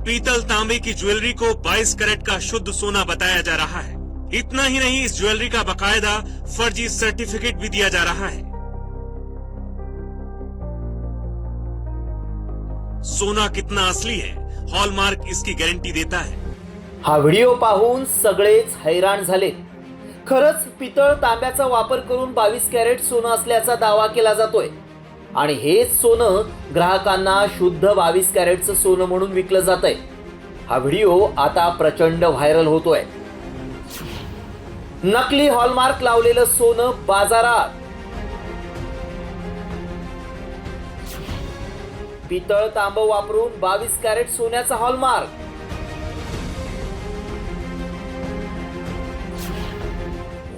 पीतल तांबे की ज्वेलरी को 22 कैरेट का शुद्ध सोना बताया जा रहा है। इतना ही नहीं, इस ज्वेलरी का बकायदा फर्जी सर्टिफिकेट भी दिया जा रहा है। सोना कितना असली है, हॉलमार्क इसकी गारंटी देता है। हा व्हिडिओ पाहून सगळेच हैराण झाले। खरंच पितळ तांब्याचा वापर करून 22 कॅरेट सोनं असल्याचा दावा केला जातोय आणि हेच सोनं ग्राहकांना शुद्ध 22 कॅरेटचं सोनं म्हणून विकलं जातंय। हा व्हिडिओ आता प्रचंड व्हायरल होतोय। नकली हॉलमार्क लावलेलं सोनं बाजारात। पितळ तांब वापरून 22 कॅरेट सोन्याचा हॉलमार्क।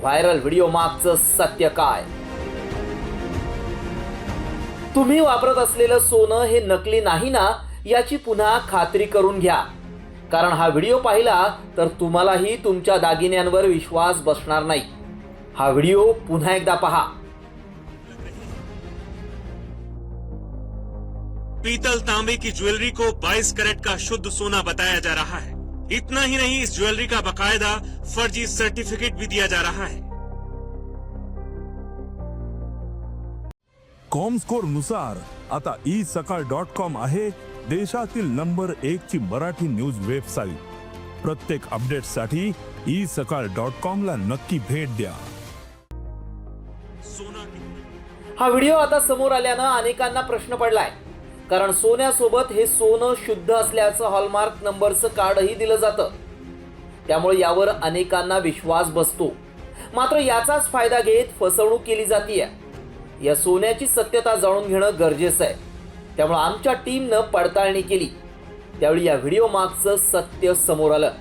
व्हायरल व्हिडिओ मागचं सत्य काय? तुम्ही वापरत असलेलं सोनं हे नकली नाही ना, याची पुन्हा खात्री करून घ्या, कारण हा व्हिडिओ पाहिला तर तुम्हालाही तुमच्या दागिन्यांवर विश्वास बसणार नाही। हा व्हिडिओ पुन्हा एकदा पहा। पीतल तांबे की ज्वेलरी को 22 कैरेट का शुद्ध सोना बताया जा रहा है। इतना ही नहीं, इस ज्वेलरी का बकायदा फर्जी सर्टिफिकेट भी दिया जा रहा है। कॉमस्कोर नुसार आता isakal.com आहे देशातील नंबर 1 ची मराठी न्यूज वेबसाईट। प्रत्येक अपडेटसाठी isakal.com ला नक्की भेट द्या। हा व्हिडिओ आता समोर आल्यानं अनेकांना प्रश्न पडलाय, कारण सोन्यासोबत हे सोनं शुद्ध असल्याचं हॉलमार्क नंबरचं कार्डही दिलं जातं। त्यामुळे यावर अनेकांना विश्वास बसतो। मात्र याचाच फायदा घेत फसवणूक केली जातीये। या सोन्याची सत्यता जाणून घेणं गरजेचं आहे। त्यामुळे आमच्या टीमनं पडताळणी केली, त्यावेळी या व्हिडिओ मागचं सत्य समोर आलं।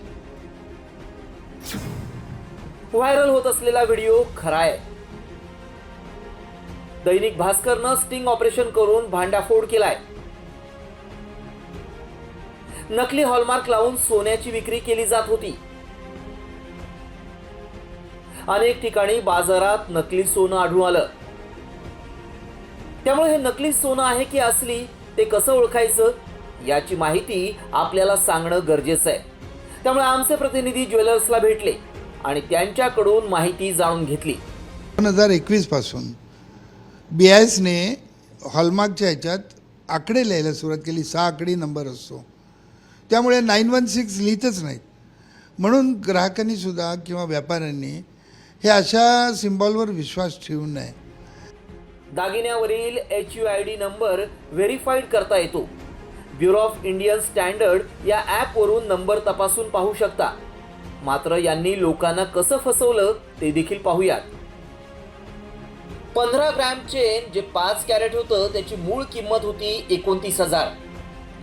व्हायरल होत असलेला व्हिडिओ खरा आहे। दैनिक भास्करनं स्टिंग ऑपरेशन करून भांडाफोड केलाय। नकली हॉलमार्क लावून सोन्याची विक्री केली जात होती। अनेक ठिकाणी बाजारात नकली सोनं आढळून आलं। त्यामुळे हे नकली सोनं आहे की असली ते कसं ओळखायचं, याची माहिती आपल्याला सांगणं गरजेचं आहे। त्यामुळे आमचे प्रतिनिधी ज्वेलर्सला भेटले आणि त्यांच्याकडून माहिती जाणून घेतली। 2021 पासून BISने हॉलमार्कच्या ह्याच्यात आकडे लिहायला सुरुवात केली। 6 आकडी नंबर असतो, त्यामुळे 916 लिहितच नाहीत। म्हणून ग्राहकांनी सुद्धा किंवा व्यापाऱ्यांनी हे अशा सिम्बॉलवर विश्वास ठेवू नये। दागिन्यावरील HUID नंबर व्हेरीफाईड करता येतो। ब्युरो ऑफ इंडियन स्टँडर्ड या ॲपवरून नंबर तपासून पाहू शकता। मात्र यांनी लोकांना कसं फसवलं ते देखील पाहूयात। 15 ग्रॅम चेन जे 5 कॅरेट होतं त्याची मूळ किंमत होती 29,000।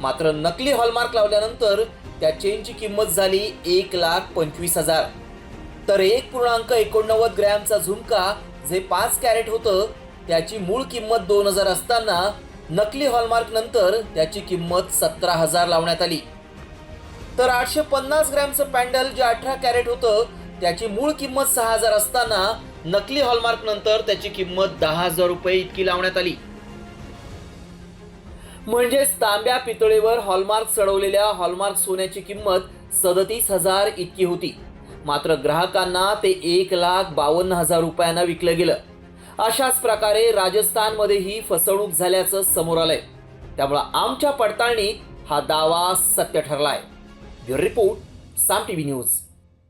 मात्र नकली हॉलमार्क लावल्यानंतर त्या चेनची किंमत झाली 1,25,000। तर 1.89 ग्रॅमचा झुमका जे 5 कॅरेट होतं त्याची मूळ किंमत 2,000 असताना नकली हॉलमार्क नंतर त्याची किंमत 17,000 लावण्यात आली। तर 850 ग्रॅमचं पॅन्डल जे 18 कॅरेट होतं त्याची मूळ किंमत 6,000 असताना नकली हॉलमार्क नंतर त्याची किंमत 10,000 रुपये इतकी लावण्यात आली। म्हणजेच तांब्या पितळेवर हॉलमार्क चढवलेल्या हॉलमार्क सोन्याची किंमत 37,000 इतकी होती। मात्र ग्राहकांना ते 1,52,000 रुपयांना विकलं गेलं। अशाच प्रकारे राजस्थानमध्येही फसवणूक झाल्याचं समोर आलंय। त्यामुळे आमच्या पडताळणीत हा दावा सत्य ठरलाय। ब्युरो रिपोर्ट, साम टीव्ही न्यूज।